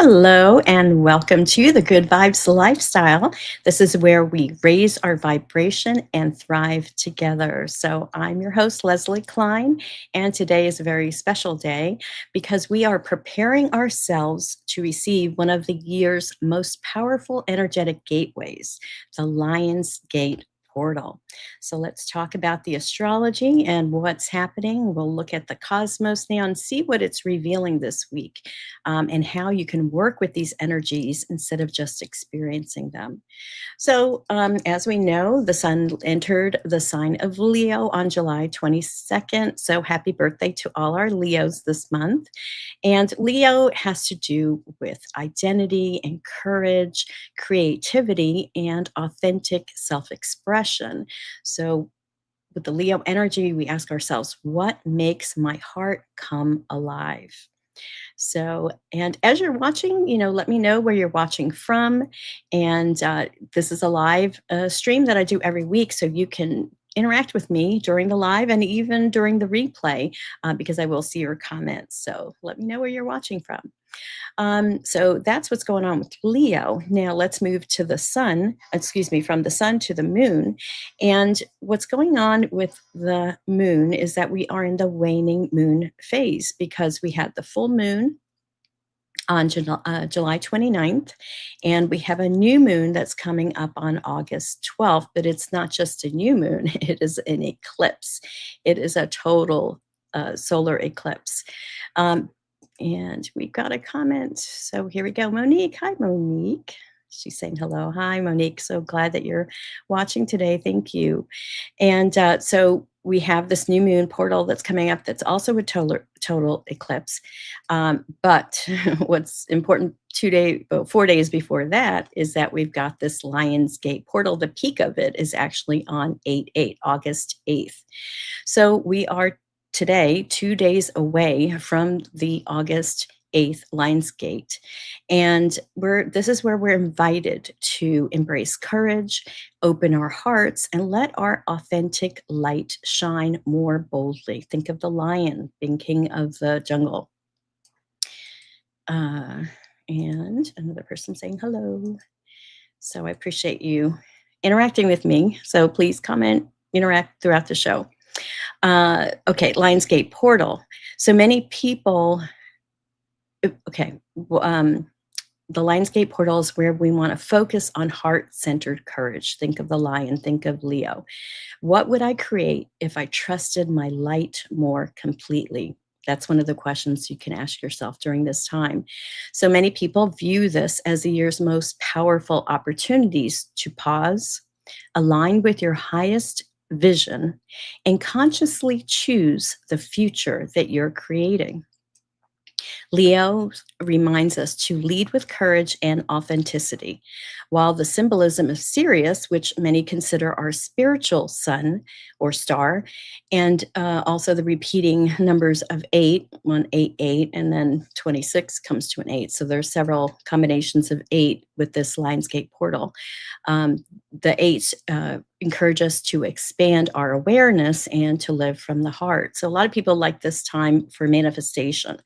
Hello, and welcome to the Good Vibes Lifestyle. This is where we raise our vibration and thrive together. So, I'm your host, Leslie Klein, and today is a very special day because we are preparing ourselves to receive one of the year's most powerful energetic gateways, the Lion's Gate portal. So let's talk about the astrology and what's happening. We'll look at the cosmos now and see what it's revealing this week, and how you can work with these energies instead of just experiencing them. So, as we know, the sun entered the sign of Leo on July 22nd. So, happy birthday to all our Leos this month. And Leo has to do with identity and courage, creativity, and authentic self expression. So, with the Leo energy, we ask ourselves, what makes my heart come alive? So, and as you're watching, let me know where you're watching from. And this is a live stream that I do every week. So you can interact with me during the live and even during the replay, because I will see your comments. So let me know where you're watching from. So that's what's going on with Leo. Now let's move to the sun, excuse me, from the sun to the moon. And what's going on with the moon is that we are in the waning moon phase because we had the full moon on July 29th, and we have a new moon that's coming up on August 12th, but it's not just a new moon, it is an eclipse. It is a total solar eclipse. Um, and we've got a comment. So here we go. Monique. Hi, Monique. She's saying hello. Hi, Monique. So glad that you're watching today. Thank you. And so we have this new moon portal that's coming up that's also a total eclipse. But what's important 4 days before that is that we've got this Lion's Gate portal. The peak of it is actually on 8/8, August 8th. So we are today 2 days away from the August 8th Lionsgate. And this is where we're invited to embrace courage, open our hearts, and let our authentic light shine more boldly. Think of the lion being king of the jungle. And another person saying hello. So I appreciate you interacting with me. So please comment, interact throughout the show. Okay, Lionsgate portal. So many people, okay, the Lionsgate portal is where we want to focus on heart-centered courage. Think of the lion, think of Leo. What would I create if I trusted my light more completely? That's one of the questions you can ask yourself during this time. So many people view this as the year's most powerful opportunities to pause, align with your highest vision, and consciously choose the future that you're creating. Leo reminds us to lead with courage and authenticity, while the symbolism of Sirius, which many consider our spiritual sun or star, and also the repeating numbers of 8, 1, 8, 8, and then 26 comes to an 8. So there's several combinations of 8 with this Lionsgate portal. The 8 encourage us to expand our awareness and to live from the heart. So a lot of people like this time for manifestation.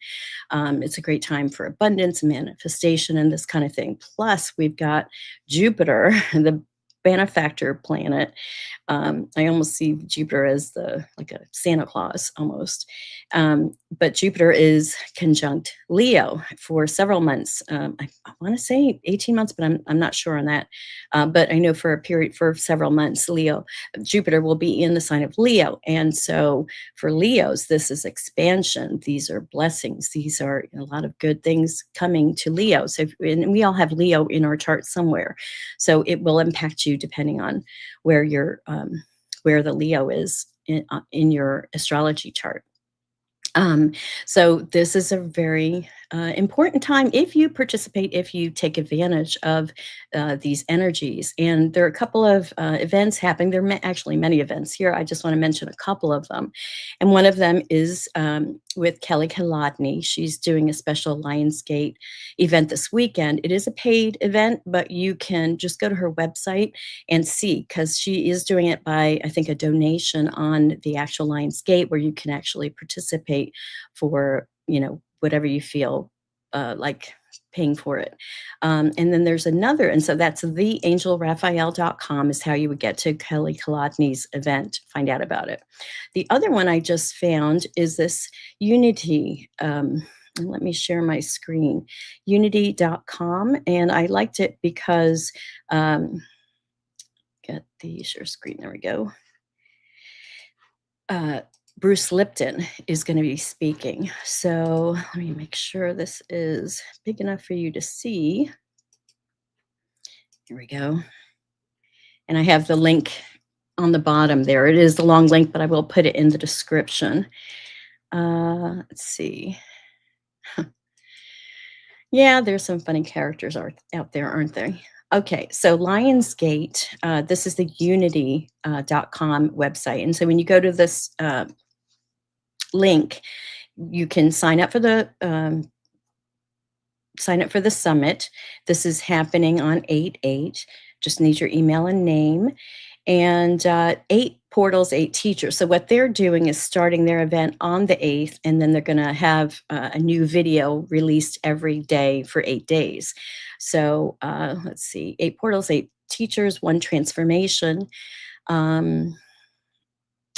It's a great time for abundance, manifestation, and this kind of thing. Plus, we've got Jupiter, the benefactor planet. I almost see Jupiter as like a Santa Claus almost. But Jupiter is conjunct Leo for several months. I want to say 18 months, but I'm not sure on that. But I know for a period, for several months, Jupiter will be in the sign of Leo. And so for Leos, this is expansion. These are blessings. These are a lot of good things coming to Leo. So and we all have Leo in our chart somewhere. So it will impact you depending on where where the Leo is in your astrology chart. So this is a very important time if you participate, if you take advantage of these energies. And there are a couple of events happening. There are actually many events here. I just want to mention a couple of them. And one of them is with Kelly Kolodny. She's doing a special Lionsgate event this weekend. It is a paid event, but you can just go to her website and see, because she is doing it by, I think, a donation on the actual Lionsgate, where you can actually participate for, whatever you feel like paying for it. And then there's another, and so that's theangelraphael.com is how you would get to Kelly Kolodny's event, find out about it. The other one I just found is this Unity. And let me share my screen, unity.com. And I liked it because, get the share screen, there we go. Uh, Bruce Lipton is going to be speaking. So let me make sure this is big enough for you to see. Here we go. And I have the link on the bottom there. It is the long link, but I will put it in the description. Let's see. Yeah, there's some funny characters out there, aren't there? Okay, so Lionsgate, this is the unity.com website. And so when you go to this link, you can sign up for the summit. This is happening on 8/8. Just need your email and name. And 8 portals, 8 teachers. So what they're doing is starting their event on the 8th, and then they're going to have a new video released every day for 8 days. So let's see, 8 portals, 8 teachers, one transformation. And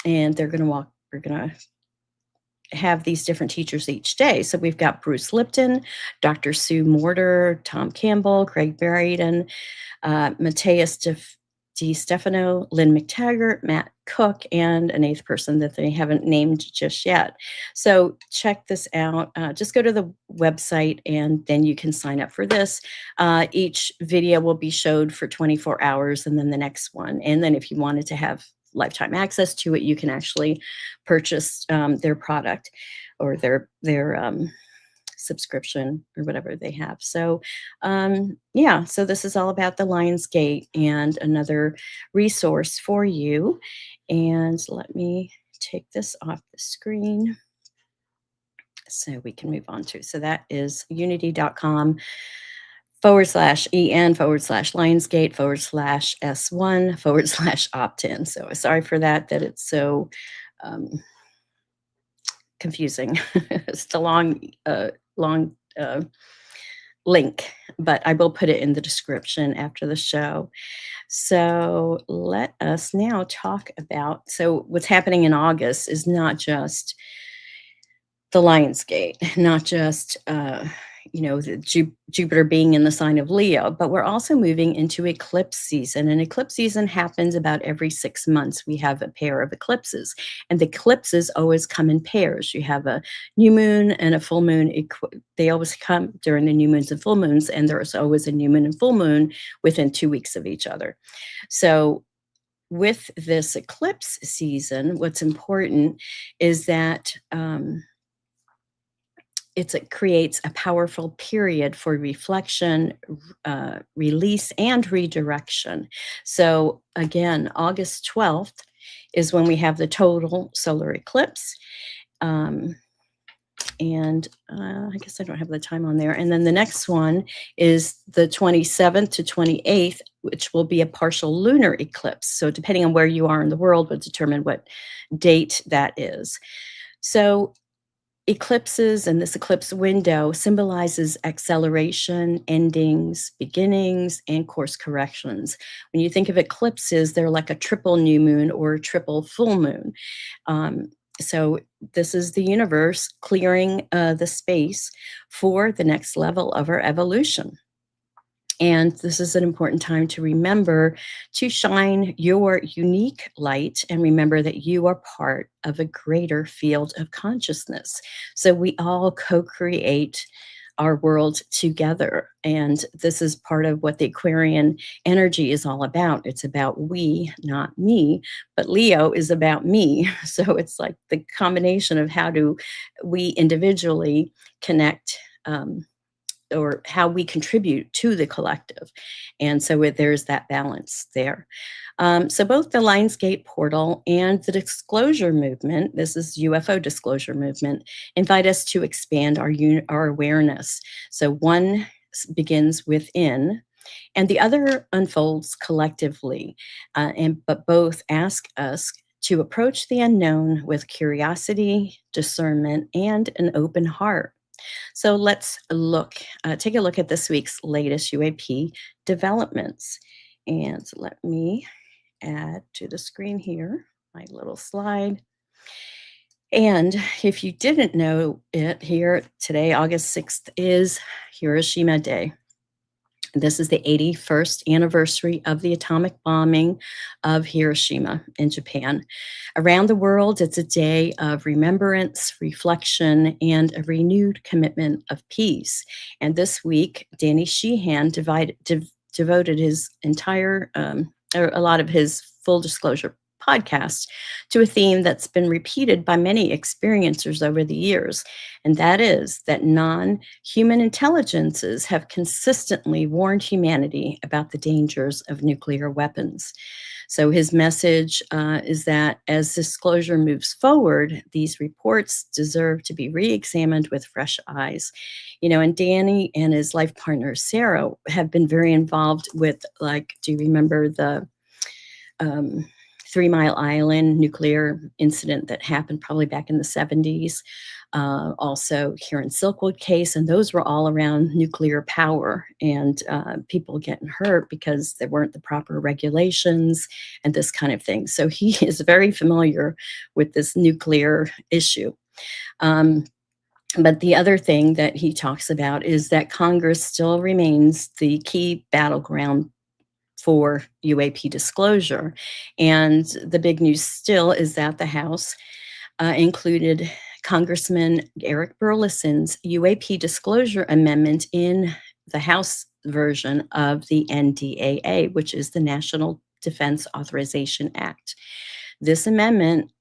they're going to we're going to have these different teachers each day. So we've got Bruce Lipton, Dr. Sue Morter, Tom Campbell, Craig Barrington, Mateus Di Stefano, Lynn McTaggart, Matt Cook, and an 8th person that they haven't named just yet. So check this out. Just go to the website and then you can sign up for this. Each video will be showed for 24 hours and then the next one. And then if you wanted to have lifetime access to it, you can actually purchase their product or their subscription or whatever they have. So yeah, so this is all about the Lionsgate and another resource for you. And let me take this off the screen so we can move on to. So that is unity.com/en/Lionsgate/S1/opt-in. So sorry for that it's so confusing. It's a long link, but I will put it in the description after the show. So let us now talk about, so what's happening in August is not just the Lionsgate, not just Jupiter being in the sign of Leo, but we're also moving into eclipse season. And eclipse season happens about every 6 months. We have a pair of eclipses, and the eclipses always come in pairs. You have a new moon and a full moon. They always come during the new moons and full moons, and there's always a new moon and full moon within 2 weeks of each other. So with this eclipse season, what's important is that it creates a powerful period for reflection, release, and redirection. So again, August 12th is when we have the total solar eclipse. And I guess I don't have the time on there. And then the next one is the 27th to 28th, which will be a partial lunar eclipse. So depending on where you are in the world will determine what date that is. So eclipses and this eclipse window symbolizes acceleration, endings, beginnings, and course corrections. When you think of eclipses, they're like a triple new moon or a triple full moon. So this is the universe clearing the space for the next level of our evolution. And this is an important time to remember to shine your unique light and remember that you are part of a greater field of consciousness. So we all co-create our world together. And this is part of what the Aquarian energy is all about. It's about we, not me, but Leo is about me. So it's like the combination of how do we individually connect, or how we contribute to the collective. And so there's that balance there. So both the Lionsgate portal and the disclosure movement, this is UFO disclosure movement, invite us to expand our awareness. So one begins within and the other unfolds collectively. But both ask us to approach the unknown with curiosity, discernment, and an open heart. So let's take a look at this week's latest UAP developments. And let me add to the screen here my little slide. And if you didn't know it, here today, August 6th, is Hiroshima Day. This is the 81st anniversary of the atomic bombing of Hiroshima in Japan. Around the world, it's a day of remembrance, reflection, and a renewed commitment of peace. And this week, Danny Sheehan devoted his entire, or a lot of his full disclosure podcast to a theme that's been repeated by many experiencers over the years, and that is that non-human intelligences have consistently warned humanity about the dangers of nuclear weapons. So his message is that as disclosure moves forward, these reports deserve to be re-examined with fresh eyes. And Danny and his life partner Sarah have been very involved with, like, do you remember the um, 3 Mile Island nuclear incident that happened probably back in the 70s? Also, here in Silkwood case, and those were all around nuclear power and people getting hurt because there weren't the proper regulations and this kind of thing. So he is very familiar with this nuclear issue. Um, but the other thing that he talks about is that Congress still remains the key battleground for UAP disclosure. And the big news still is that the House included Congressman Eric Burleson's UAP disclosure amendment in the House version of the NDAA, which is the National Defense Authorization Act. This amendment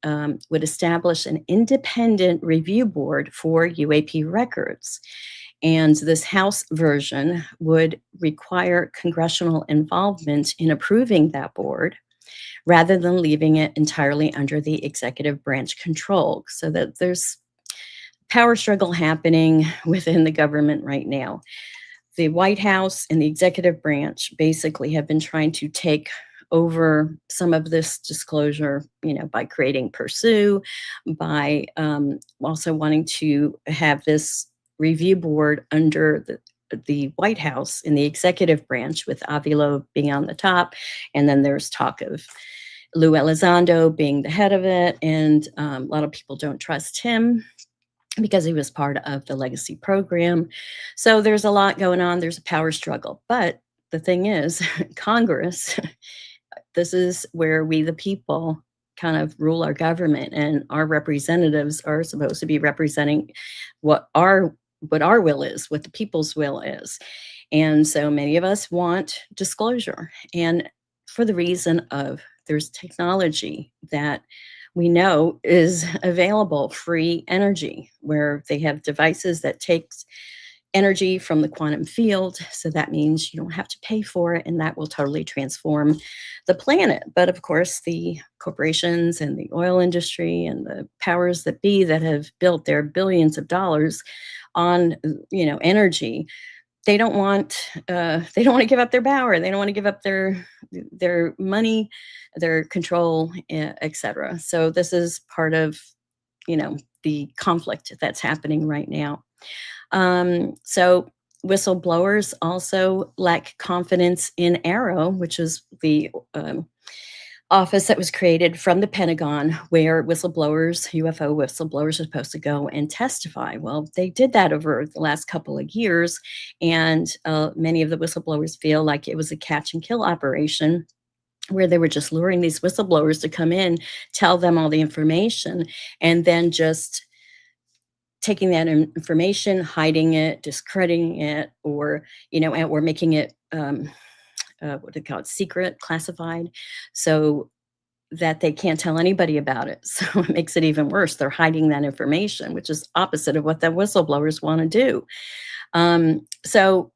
would establish an independent review board for UAP records. And this House version would require congressional involvement in approving that board rather than leaving it entirely under the executive branch control. So that there's power struggle happening within the government right now. The White House and the executive branch basically have been trying to take over some of this disclosure, by creating Pursue, by also wanting to have this review board under the White House in the executive branch, with Avilo being on the top. And then there's talk of Lou Elizondo being the head of it. And a lot of people don't trust him because he was part of the legacy program. So there's a lot going on. There's a power struggle. But the thing is, Congress, this is where we, the people, kind of rule our government, and our representatives are supposed to be representing what our will is, what the people's will is. And so many of us want disclosure. And for the reason of there's technology that we know is available, free energy, where they have devices that takes energy from the quantum field. So that means you don't have to pay for it, and that will totally transform the planet. But of course, the corporations and the oil industry and the powers that be that have built their billions of dollars on energy, they don't want to give up their power. They don't want to give up their money, their control, etc. So this is part of the conflict that's happening right now. So whistleblowers also lack confidence in Arrow, which is the office that was created from the Pentagon, where whistleblowers, UFO whistleblowers, are supposed to go and testify. Well, they did that over the last couple of years, and many of the whistleblowers feel like it was a catch and kill operation, where they were just luring these whistleblowers to come in, tell them all the information, and then just taking that information, hiding it, discrediting it, or or making it what do they call it, secret, classified, so that they can't tell anybody about it. So it makes it even worse. They're hiding that information, which is opposite of what the whistleblowers want to do. So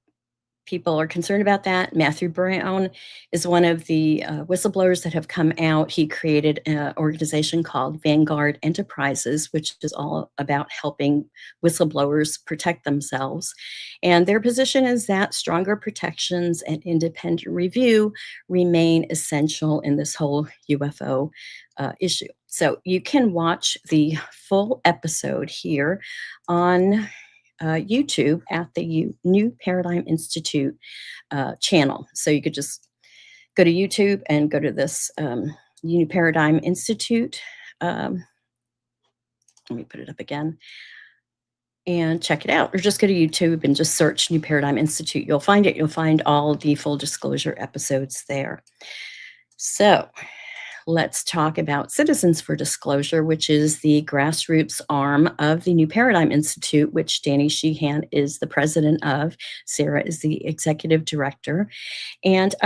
people are concerned about that. Matthew Brown is one of the whistleblowers that have come out. He created an organization called Vanguard Enterprises, which is all about helping whistleblowers protect themselves. And their position is that stronger protections and independent review remain essential in this whole UFO issue. So you can watch the full episode here on YouTube at the New Paradigm Institute channel. So you could just go to YouTube and go to this New Paradigm Institute. Um, Let me put it up again and check it out. Or just go to YouTube and just search New Paradigm Institute. You'll find it. You'll find all the full disclosure episodes there. So let's talk about Citizens for Disclosure, which is the grassroots arm of the New Paradigm Institute, which Danny Sheehan is the president of. Sarah is the executive director. And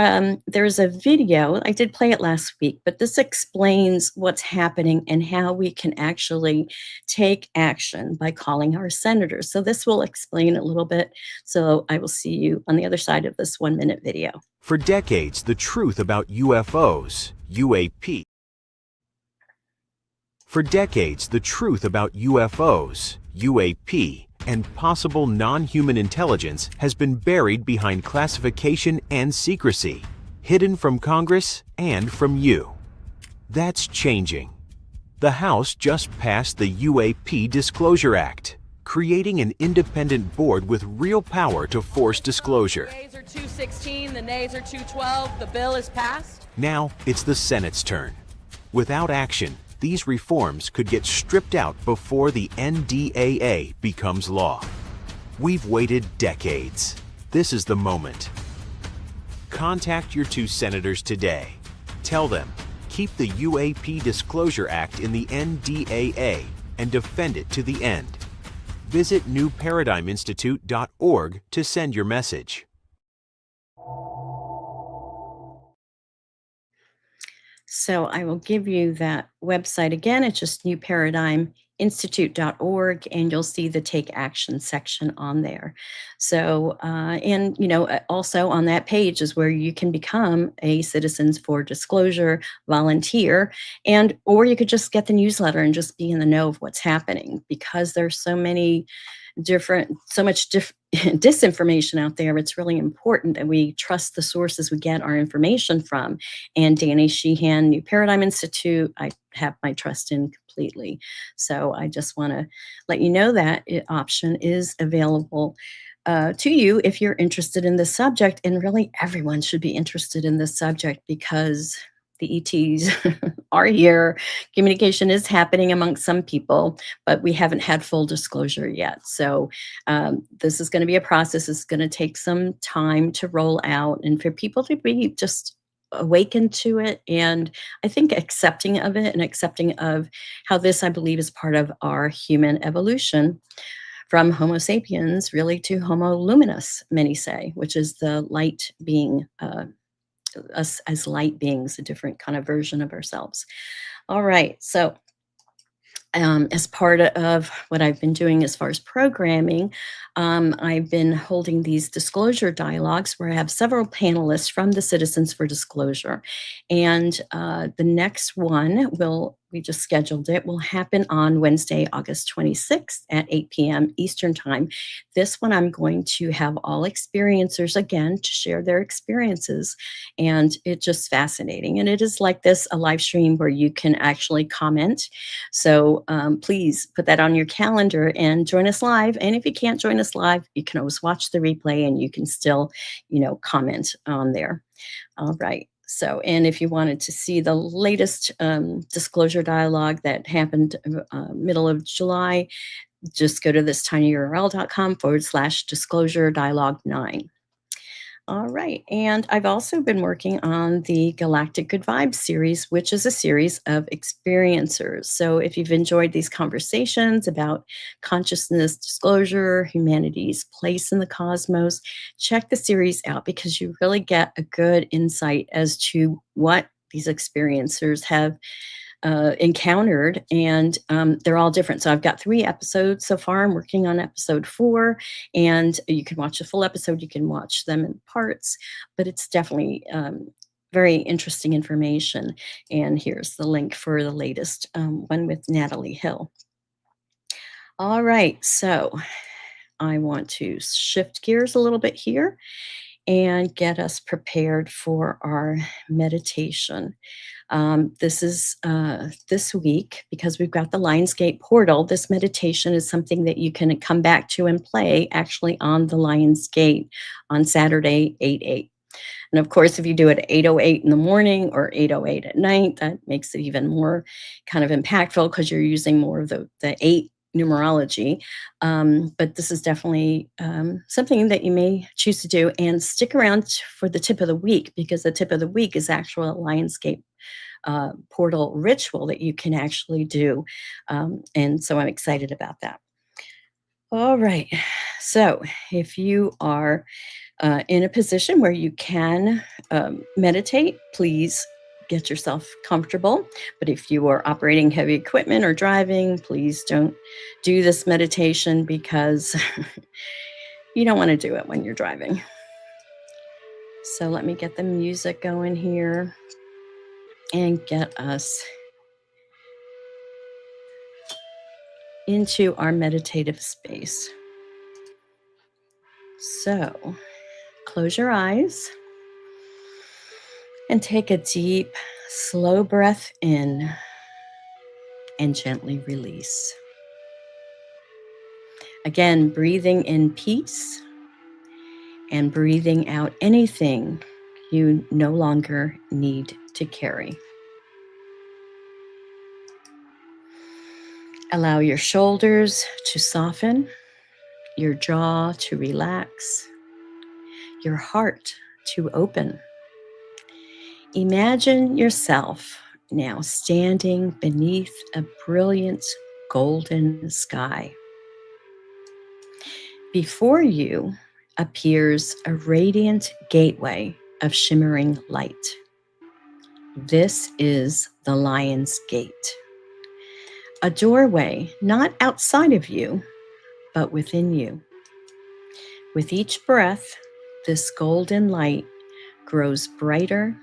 there's a video, I did play it last week, but this explains what's happening and how we can actually take action by calling our senators. So this will explain a little bit. So I will see you on the other side of this 1-minute video. For decades, the truth about UFOs, UAP. For decades, the truth about UFOs, UAP, and possible non-human intelligence has been buried behind classification and secrecy, hidden from Congress and from you. That's changing. The House just passed the UAP Disclosure Act, creating an independent board with real power to force disclosure. The yeas are 216, the nays are 212, the bill is passed. Now it's the Senate's turn. Without action, these reforms could get stripped out before the NDAA becomes law. We've waited decades. This is the moment. Contact your 2 senators today. Tell them, keep the UAP Disclosure Act in the NDAA and defend it to the end. Visit newparadigminstitute.org to send your message. So I will give you that website again. It's just newparadigminstitute.org, and you'll see the Take Action section on there. So, also on that page is where you can become a Citizens for Disclosure volunteer, or you could just get the newsletter and just be in the know of what's happening, because there's so much disinformation out there. It's really important that we trust the sources we get our information from. And Danny Sheehan, New Paradigm Institute, I have my trust in completely. So I just want to let you know that option is available to you if you're interested in this subject. And really, everyone should be interested in this subject, because the ETs are here. Communication is happening amongst some people, but we haven't had full disclosure yet. So this is going to be a process. It's going to take some time to roll out, and for people to be just awakened to it, and I think accepting of it, and accepting of how this, I believe, is part of our human evolution from Homo sapiens really to Homo luminous, many say, which is the light being, us as light beings, a different kind of version of ourselves. All right. So as part of what I've been doing as far as programming, I've been holding these disclosure dialogues where I have several panelists from the Citizens for Disclosure. And the next one we just scheduled it, will happen on Wednesday, August 26th at 8 p.m. Eastern Time. This one, I'm going to have all experiencers again to share their experiences. And it's just fascinating. And it is like this, a live stream where you can actually comment. So please put that on your calendar and join us live. And if you can't join us live, you can always watch the replay, and you can still, comment on there. All right. So, and if you wanted to see the latest disclosure dialogue that happened middle of July, just go to thistinyurl.com/disclosure dialogue 9. All right. And I've also been working on the Galactic Good Vibes series, which is a series of experiencers. So if you've enjoyed these conversations about consciousness, disclosure, humanity's place in the cosmos, check the series out, because you really get a good insight as to what these experiencers have encountered, and they're all different. So I've got 3 episodes so far. I'm working on episode 4, and you can watch the full episode. You can watch them in parts, but it's definitely very interesting information. And here's the link for the latest one with Natalie Hill. All right, so I want to shift gears a little bit here and get us prepared for our meditation. This is this week, because we've got the Lionsgate portal. This meditation is something that you can come back to and play actually on the Lionsgate on Saturday, 8/8. And of course, if you do it at 8:08 in the morning or 8:08 at night, that makes it even more kind of impactful because you're using more of the eight numerology. But this is definitely something that you may choose to do, and stick around for the tip of the week, because the tip of the week is actual Lionsgate portal ritual that you can actually do. And so I'm excited about that. All right. So if you are in a position where you can meditate, please get yourself comfortable. But if you are operating heavy equipment or driving, please don't do this meditation, because you don't want to do it when you're driving. So let me get the music going here and get us into our meditative space. So close your eyes and take a deep, slow breath in and gently release. Again, breathing in peace and breathing out anything you no longer need to carry. Allow your shoulders to soften, your jaw to relax, your heart to open. Imagine yourself now standing beneath a brilliant golden sky. Before you appears a radiant gateway of shimmering light. This is the Lion's Gate, a doorway not outside of you, but within you. With each breath, this golden light grows brighter,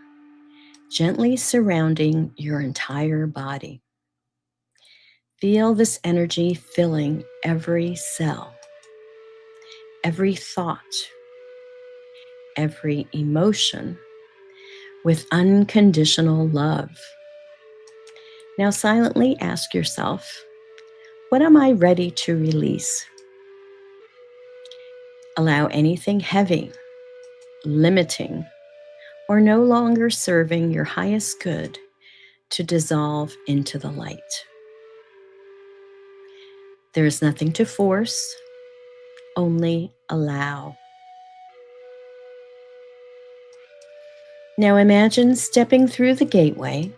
gently surrounding your entire body. Feel this energy filling every cell, every thought, every emotion with unconditional love. Now silently ask yourself, what am I ready to release? Allow anything heavy, limiting, or no longer serving your highest good to dissolve into the light. There is nothing to force, only allow. Now imagine stepping through the gateway.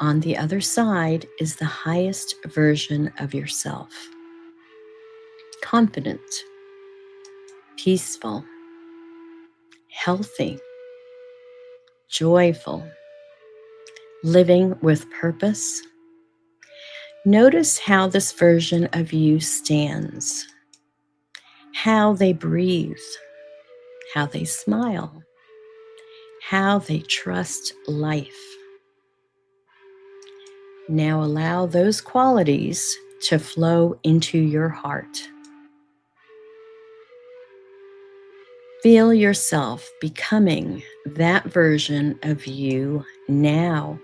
On the other side is the highest version of yourself. Confident, peaceful, healthy, joyful, living with purpose. Notice how this version of you stands, how they breathe, how they smile, how they trust life. Now allow those qualities to flow into your heart. Feel yourself becoming that version of you now.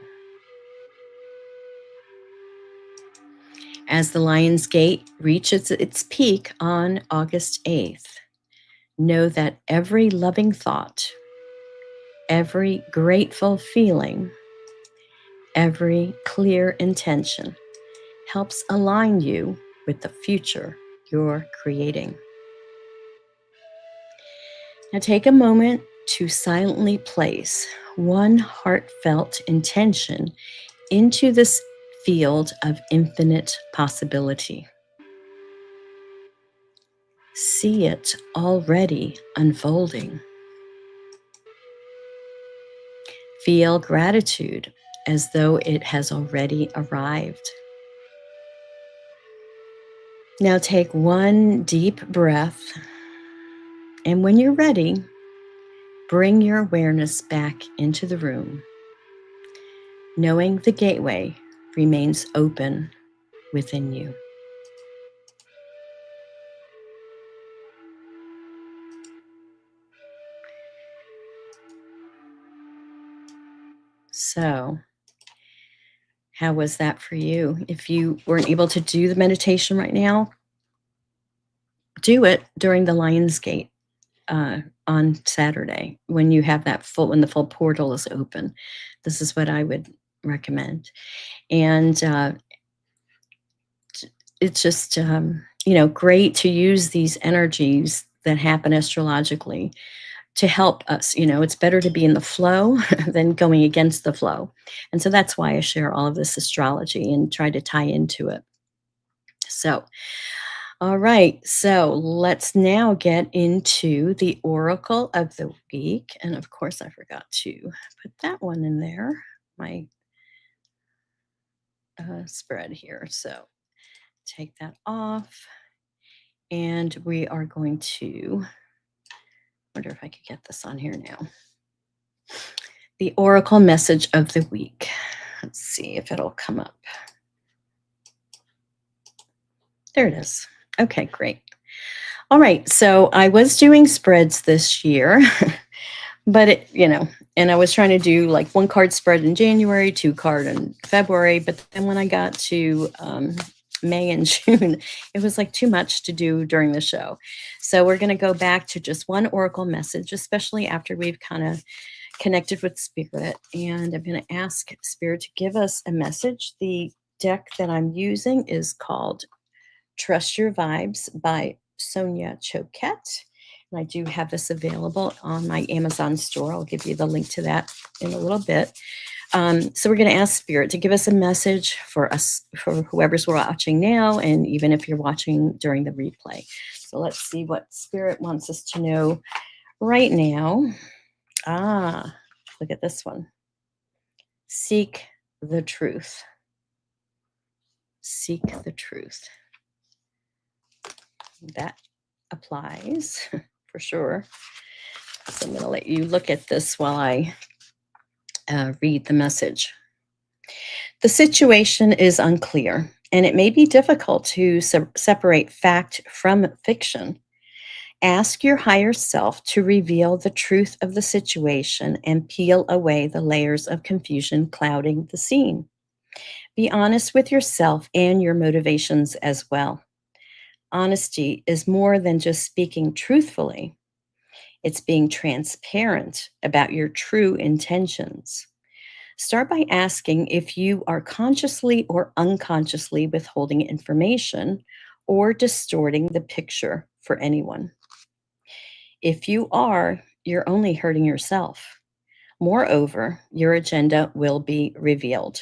As the Lion's Gate reaches its peak on August 8th, know that every loving thought, every grateful feeling, every clear intention helps align you with the future you're creating. Now take a moment to silently place one heartfelt intention into this field of infinite possibility. See it already unfolding. Feel gratitude as though it has already arrived. Now take one deep breath, and when you're ready, bring your awareness back into the room, knowing the gateway remains open within you. So, how was that for you? If you weren't able to do the meditation right now, do it during the Lion's Gate on Saturday when you have when the full portal is open. This is what I would recommend. And it's just, great to use these energies that happen astrologically to help us. It's better to be in the flow than going against the flow. And so that's why I share all of this astrology and try to tie into it. So, all right. So let's now get into the Oracle of the Week. And of course, I forgot to put that one in there, my spread here. So take that off. And we are going to, wonder if I could get this on here now. The Oracle message of the week. Let's see if it'll come up. There it is. Okay, great. All right, so I was doing spreads this year, but and I was trying to do like 1 card spread in January, 2 card in February, but then when I got to May and June, it was like too much to do during the show. So we're going to go back to just 1 Oracle message, especially after we've kind of connected with Spirit. And I'm going to ask Spirit to give us a message. The deck that I'm using is called Trust Your Vibes by Sonia Choquette. And I do have this available on my Amazon store. I'll give you the link to that in a little bit. So we're going to ask Spirit to give us a message for us, for whoever's watching now, and even if you're watching during the replay. So let's see what Spirit wants us to know right now. Look at this one. Seek the truth. Seek the truth. That applies for sure. So I'm going to let you look at this while I read the message. The situation is unclear, and it may be difficult to separate fact from fiction. Ask your higher self to reveal the truth of the situation and peel away the layers of confusion clouding the scene. Be honest with yourself and your motivations as well. Honesty is more than just speaking truthfully. It's being transparent about your true intentions. Start by asking if you are consciously or unconsciously withholding information or distorting the picture for anyone. If you are, you're only hurting yourself. Moreover, your agenda will be revealed.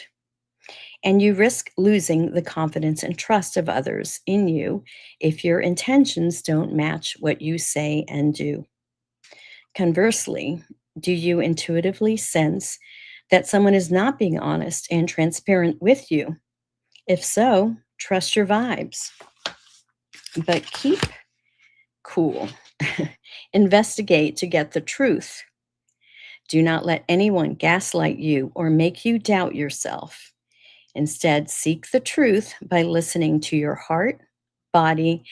And you risk losing the confidence and trust of others in you if your intentions don't match what you say and do. Conversely, do you intuitively sense that someone is not being honest and transparent with you? If so, trust your vibes. But keep cool. Investigate to get the truth. Do not let anyone gaslight you or make you doubt yourself. Instead, seek the truth by listening to your heart, body,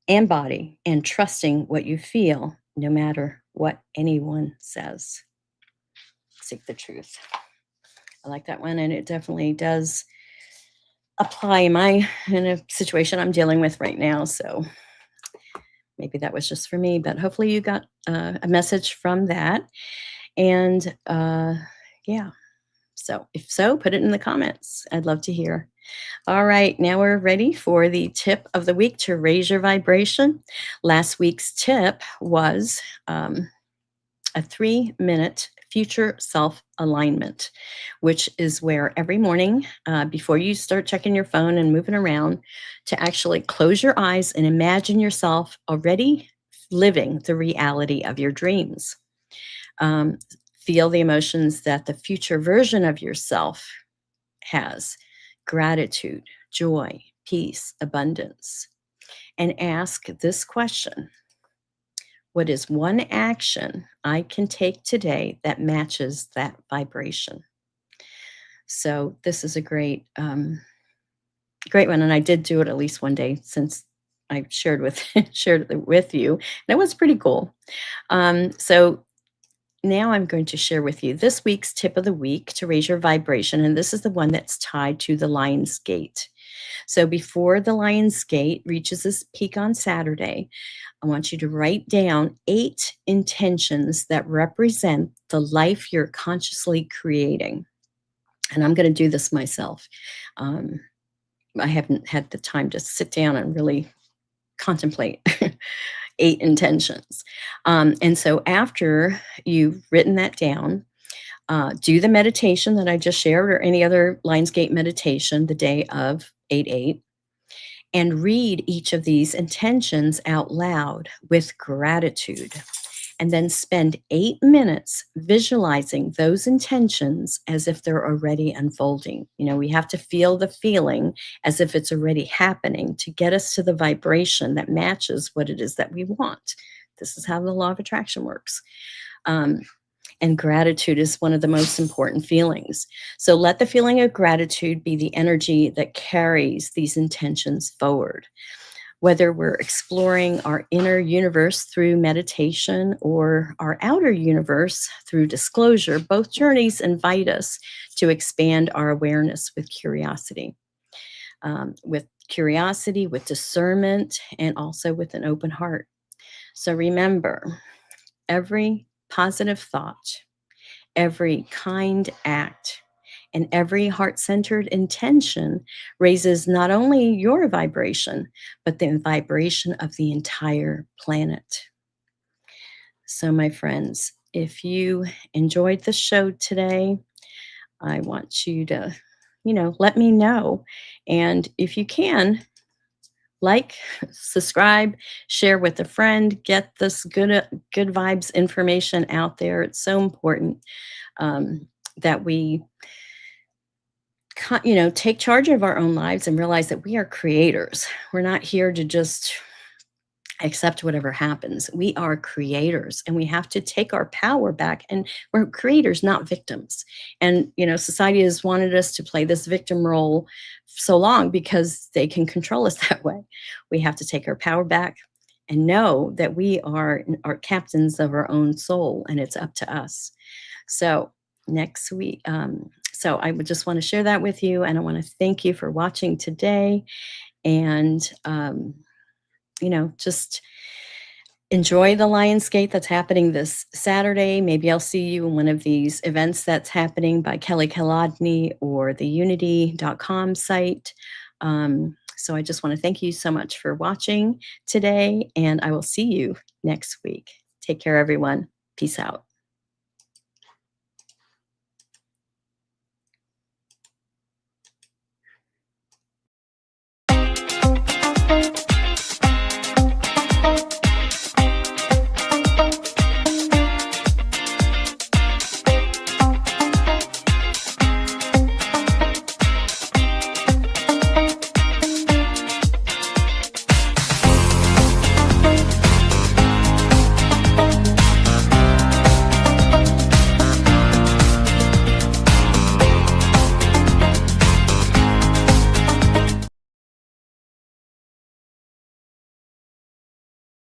and trusting what you feel, no matter what anyone says. Seek the truth. I like that one, and it definitely does apply in a situation I'm dealing with right now. So maybe that was just for me, but hopefully you got a message from that. And yeah, so if so, put it in the comments. I'd love to hear. All right, now we're ready for the tip of the week to raise your vibration. Last week's tip was a 3-minute future self-alignment, which is where every morning, before you start checking your phone and moving around, to actually close your eyes and imagine yourself already living the reality of your dreams. Feel the emotions that the future version of yourself has: gratitude, joy, peace, abundance. And ask this question: what is one action I can take today that matches that vibration? So this is a great one. And I did do it at least one day since I shared it with you. And it was pretty cool. So now I'm going to share with you this week's tip of the week to raise your vibration. And this is the one that's tied to the Lion's Gate. So before the Lion's Gate reaches its peak on Saturday, I want you to write down 8 intentions that represent the life you're consciously creating. And I'm going to do this myself. Um, I haven't had the time to sit down and really contemplate 8 intentions. And so after you've written that down, do the meditation that I just shared or any other Lionsgate meditation the day of 8/8, and read each of these intentions out loud with gratitude. And then spend 8 minutes visualizing those intentions as if they're already unfolding. You know, we have to feel the feeling as if it's already happening to get us to the vibration that matches what it is that we want. This is how the law of attraction works. And gratitude is one of the most important feelings. So let the feeling of gratitude be the energy that carries these intentions forward. Whether we're exploring our inner universe through meditation or our outer universe through disclosure, both journeys invite us to expand our awareness with curiosity. With discernment, and also with an open heart. So remember, every positive thought, every kind act, and every heart centered intention raises not only your vibration, but the vibration of the entire planet. So, my friends, if you enjoyed the show today, I want you to, let me know. And if you can, like, subscribe, share with a friend, get this good vibes information out there. It's so important that we take charge of our own lives and realize that we are creators. We're not here to just accept whatever happens. We are creators, and we have to take our power back, and we're creators, not victims. And society has wanted us to play this victim role so long because they can control us that way. We have to take our power back and know that we are captains of our own soul, and it's up to us. So next week, so I would just want to share that with you, and I want to thank you for watching today. And just enjoy the Lionsgate that's happening this Saturday. Maybe I'll see you in one of these events that's happening by Kelly Kalodny or the unity.com site. So I just want to thank you so much for watching today, and I will see you next week. Take care, everyone. Peace out.